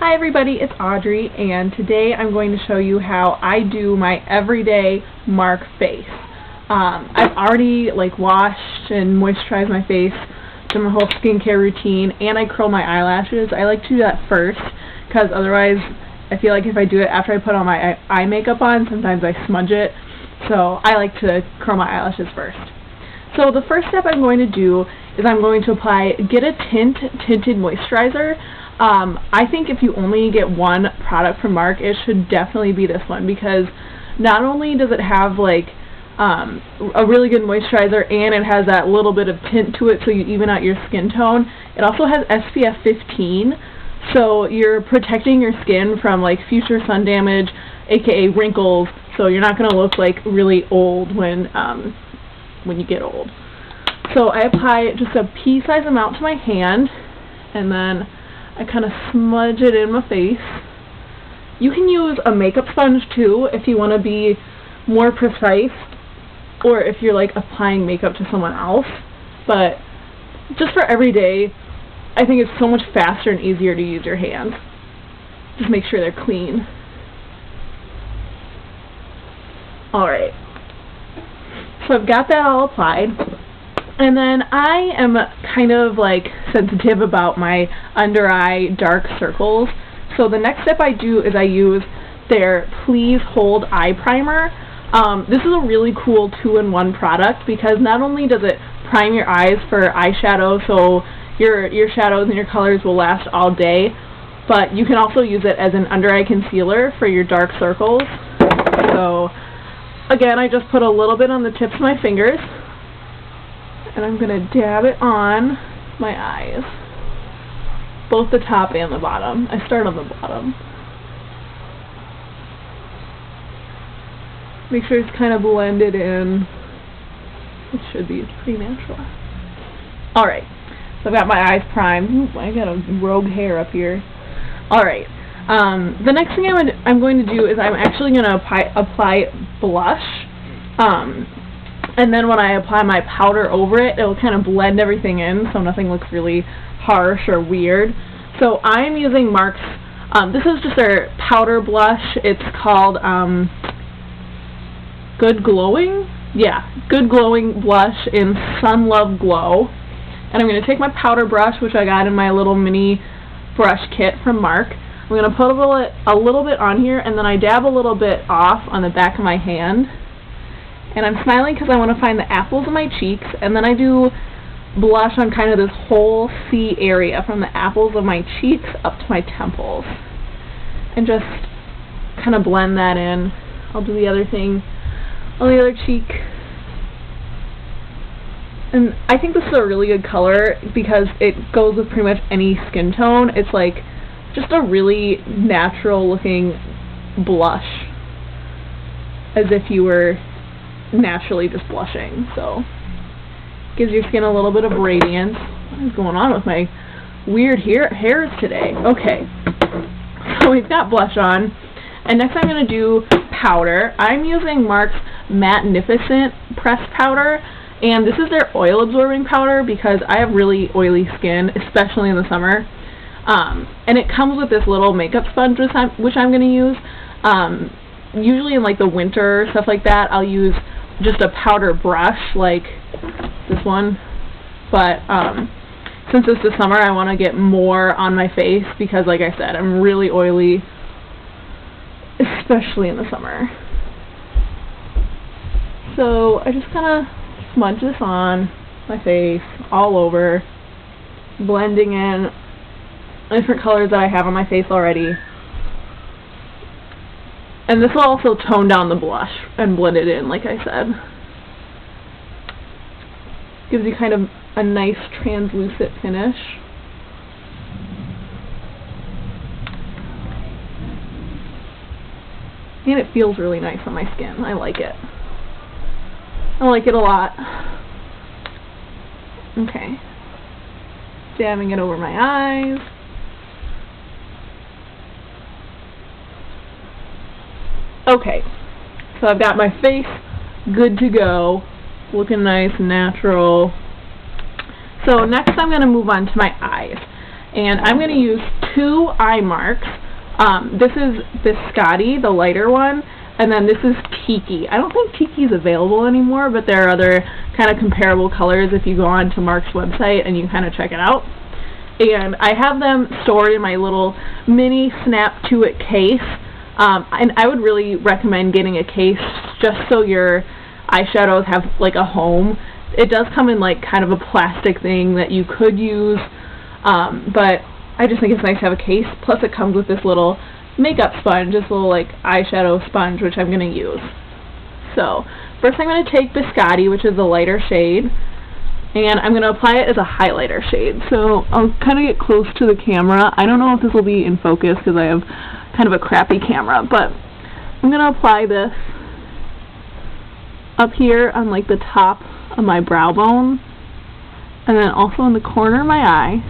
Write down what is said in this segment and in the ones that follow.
Hi everybody, it's Audrey, and today I'm going to show you how I do my everyday mark face. I've already washed and moisturized my face, done my whole skincare routine, and I curl my eyelashes. I like to do that first because otherwise I feel like if I do it after I put all my eye makeup on, sometimes I smudge it. So I like to curl my eyelashes first. So the first step I'm going to do is I'm going to get a Tint tinted moisturizer. I think if you only get one product from Mark, it should definitely be this one, because not only does it have a really good moisturizer and it has that little bit of tint to it so you even out your skin tone, it also has SPF 15, so you're protecting your skin from future sun damage, aka wrinkles, so you're not going to look really old when you get old. So I apply just a pea-sized amount to my hand, and then I kind of smudge it in my face. You can use a makeup sponge too if you want to be more precise, or if you're applying makeup to someone else. But just for every day, I think it's so much faster and easier to use your hands. Just make sure they're clean. Alright, so I've got that all applied. And then I am kind of sensitive about my under eye dark circles. So the next step I do is I use their Please Hold Eye Primer. This is a really cool 2-in-1 product because not only does it prime your eyes for eyeshadow, so your shadows and your colors will last all day, but you can also use it as an under eye concealer for your dark circles. So again, I just put a little bit on the tips of my fingers, and I'm going to dab it on my eyes, both the top and the bottom. I start on the bottom. Make sure it's kind of blended in. It should be pretty natural. Alright, so I've got my eyes primed. Ooh, I got a rogue hair up here. Alright, the next thing I'm going to do is I'm actually going to apply blush. And then when I apply my powder over it, it'll kind of blend everything in so nothing looks really harsh or weird. So I'm using Mark's, this is just their powder blush. It's called Good Glowing? Yeah, Good Glowing Blush in Sun Love Glo. And I'm going to take my powder brush, which I got in my little mini brush kit from Mark. I'm going to put a little bit on here, and then I dab a little bit off on the back of my hand. And I'm smiling because I want to find the apples of my cheeks, and then I do blush on kind of this whole C area from the apples of my cheeks up to my temples. And just kind of blend that in. I'll do the other thing on the other cheek. And I think this is a really good color because it goes with pretty much any skin tone. It's just a really natural looking blush, as if you were naturally just blushing. So gives your skin a little bit of radiance. What is going on with my weird hairs today? Okay, so we've got blush on, and next I'm going to do powder. I'm using Mark's Mattenificent pressed powder, and this is their oil absorbing powder because I have really oily skin, especially in the summer. And it comes with this little makeup sponge which I'm going to use. Usually in the winter, stuff like that, I'll use just a powder brush like this one, but since it's the summer, I want to get more on my face because, like I said, I'm really oily, especially in the summer. So I just kind of smudge this on my face all over, blending in different colors that I have on my face already. And this will also tone down the blush and blend it in, like I said. Gives you kind of a nice translucent finish. And it feels really nice on my skin. I like it. I like it a lot. Okay. Dabbing it over my eyes. Okay, so I've got my face good to go, looking nice and natural. So next I'm going to move on to my eyes. And I'm going to use 2 eye marks. This is Biscotti, the lighter one, and then this is Tiki. I don't think Tiki is available anymore, but there are other kind of comparable colors if you go on to Mark's website and you kind of check it out. And I have them stored in my little mini snap-to-it case. And I would really recommend getting a case just so your eyeshadows have like a home. It does come in like kind of a plastic thing that you could use, but I just think it's nice to have a case. Plus it comes with this little makeup sponge, this little like eyeshadow sponge, which I'm going to use. So first I'm going to take Biscotti, which is the lighter shade, and I'm going to apply it as a highlighter shade. So I'll kind of get close to the camera. I don't know if this will be in focus because I have kind of a crappy camera, but I'm going to apply this up here on like the top of my brow bone, and then also in the corner of my eye.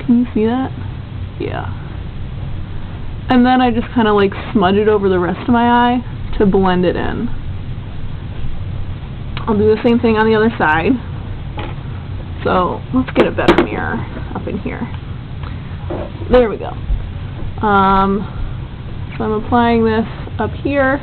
Can you see that? Yeah. And then I just kind of like smudge it over the rest of my eye to blend it in. I'll do the same thing on the other side. So let's get a better mirror up in here. There we go. So I'm applying this up here.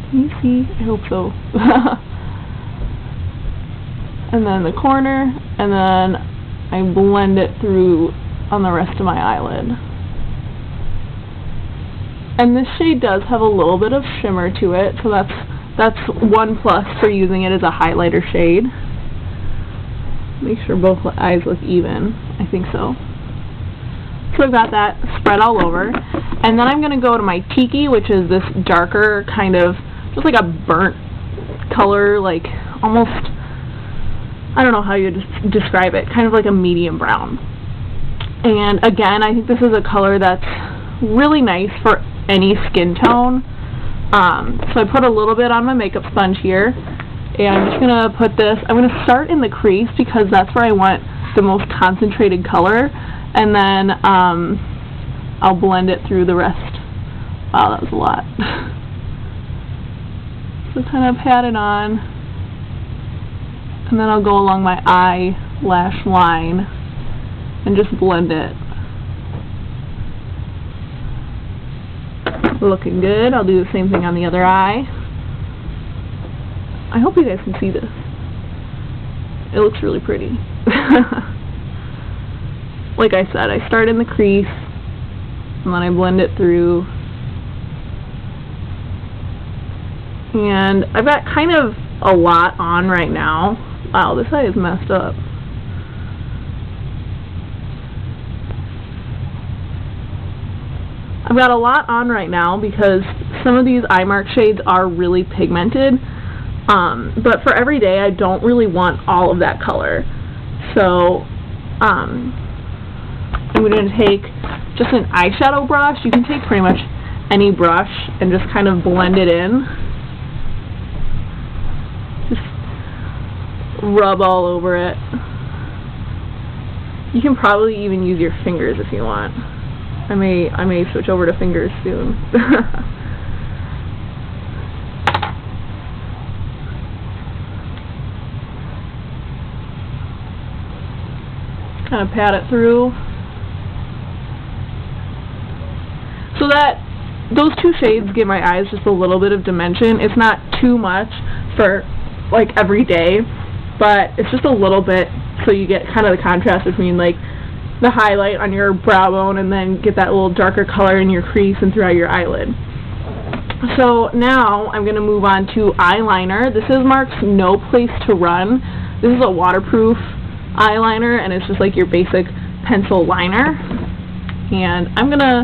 Can you see? I hope so. And then the corner, and then I blend it through on the rest of my eyelid. And this shade does have a little bit of shimmer to it, so that's one plus for using it as a highlighter shade. Make sure both eyes look even. I think so. So I've got that spread all over. And then I'm going to go to my Tiki, which is this darker kind of, just like a burnt color, like almost, I don't know how you describe it, kind of like a medium brown. And again, I think this is a color that's really nice for any skin tone. So I put a little bit on my makeup sponge here, and I'm just going to put this, I'm going to start in the crease because that's where I want the most concentrated color, and then I'll blend it through the rest. Wow, that was a lot. So kind of pat it on, and then I'll go along my eyelash line and just blend it. Looking good. I'll do the same thing on the other eye. I hope you guys can see this. It looks really pretty. Like I said, I start in the crease and then I blend it through. And I've got kind of a lot on right now. Wow, this eye is messed up. I've got a lot on right now because some of these eye mark shades are really pigmented, but for every day I don't really want all of that color. So I'm going to take just an eyeshadow brush. You can take pretty much any brush and just kind of blend it in. Just rub all over it. You can probably even use your fingers if you want. I may switch over to fingers soon. Kind of pat it through. So that those two shades give my eyes just a little bit of dimension. It's not too much for like every day, but it's just a little bit so you get kind of the contrast between like the highlight on your brow bone and then get that little darker color in your crease and throughout your eyelid. So now I'm going to move on to eyeliner. This is Mark's No Place to Run. This is a waterproof eyeliner, and it's just like your basic pencil liner. And I'm going to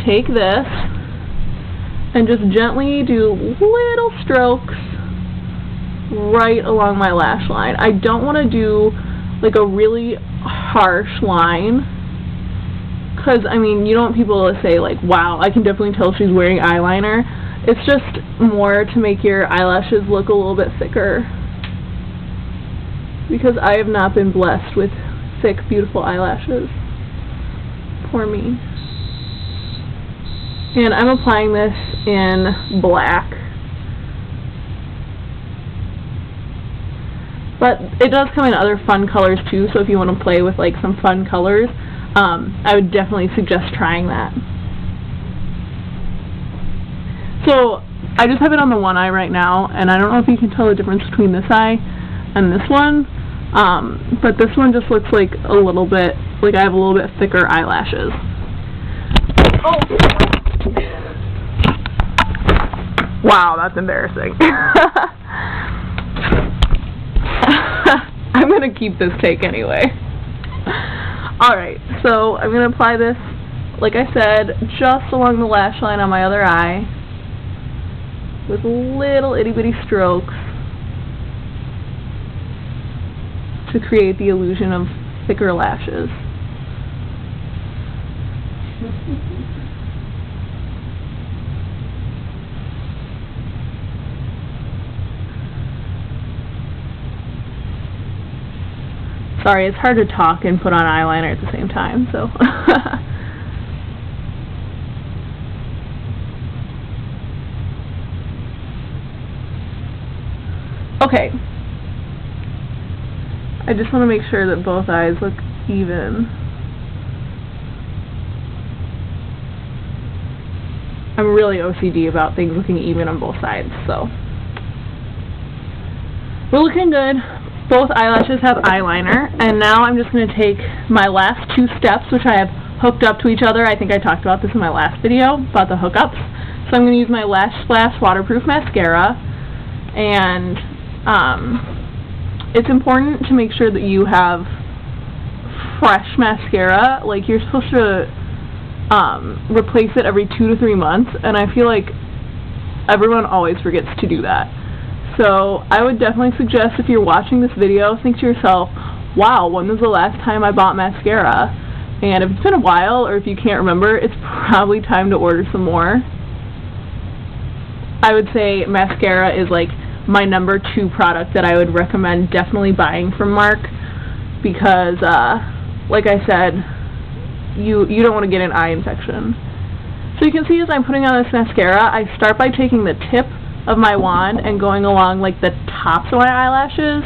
take this and just gently do little strokes right along my lash line. I don't want to do like a really harsh line, because I mean, you don't want people to say like, wow, I can definitely tell she's wearing eyeliner. It's just more to make your eyelashes look a little bit thicker, because I have not been blessed with thick, beautiful eyelashes. Poor me. And I'm applying this in black. but it does come in other fun colors too, so if you want to play with like some fun colors, I would definitely suggest trying that. So I just have it on the one eye right now, and I don't know if you can tell the difference between this eye and this one, but this one just looks like a little bit, like I have a little bit thicker eyelashes. Oh! Wow, that's embarrassing. I'm going to keep this take anyway. Alright, so I'm going to apply this, like I said, just along the lash line on my other eye, with little itty-bitty strokes to create the illusion of thicker lashes. Sorry, it's hard to talk and put on eyeliner at the same time, so. Okay. I just want to make sure that both eyes look even. I'm really OCD about things looking even on both sides, so. We're looking good. Both eyelashes have eyeliner, and now I'm just going to take my last two steps, which I have hooked up to each other. I think I talked about this in my last video, about the hookups. So I'm going to use my Lash Splash waterproof mascara, and it's important to make sure that you have fresh mascara. Like, you're supposed to replace it every 2 to 3 months, and I feel like everyone always forgets to do that. So I would definitely suggest, if you're watching this video, think to yourself, wow, when was the last time I bought mascara? And if it's been a while, or if you can't remember, it's probably time to order some more. I would say mascara is like my #2 product that I would recommend definitely buying from Mark, because like I said, you don't want to get an eye infection. So you can see as I'm putting on this mascara, I start by taking the tip of my wand and going along like the tops of my eyelashes,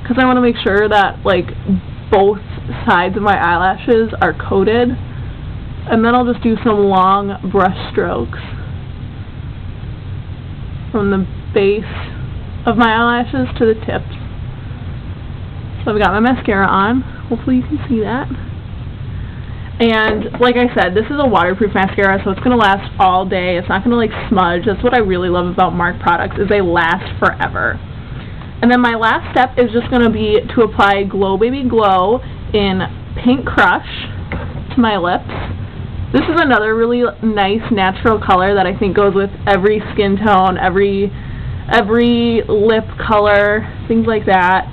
because I want to make sure that like both sides of my eyelashes are coated, and then I'll just do some long brush strokes from the base of my eyelashes to the tips. So I've got my mascara on. Hopefully you can see that. And like I said, this is a waterproof mascara, so it's going to last all day. It's not going to like smudge. That's what I really love about Mark products, is they last forever. And then my last step is just going to be to apply Glow Baby Glow in Pink Crush to my lips. This is another really nice natural color that I think goes with every skin tone, every lip color, things like that,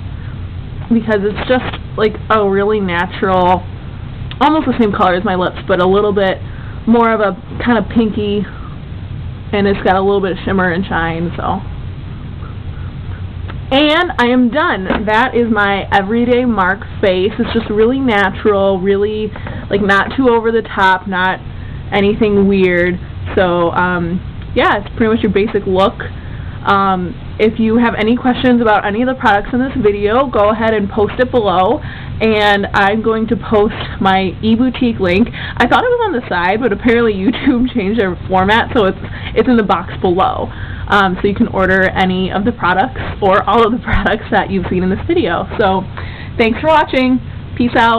because it's just like a really natural, almost the same color as my lips, but a little bit more of a kind of pinky, and it's got a little bit of shimmer and shine, so. And I am done. That is my everyday Mark face. It's just really natural, really, like, not too over the top, not anything weird. So, yeah, it's pretty much your basic look. If you have any questions about any of the products in this video, go ahead and post it below, and I'm going to post my eBoutique link. I thought it was on the side, but apparently YouTube changed their format, so it's in the box below. So you can order any of the products or all of the products that you've seen in this video. So thanks for watching. Peace out.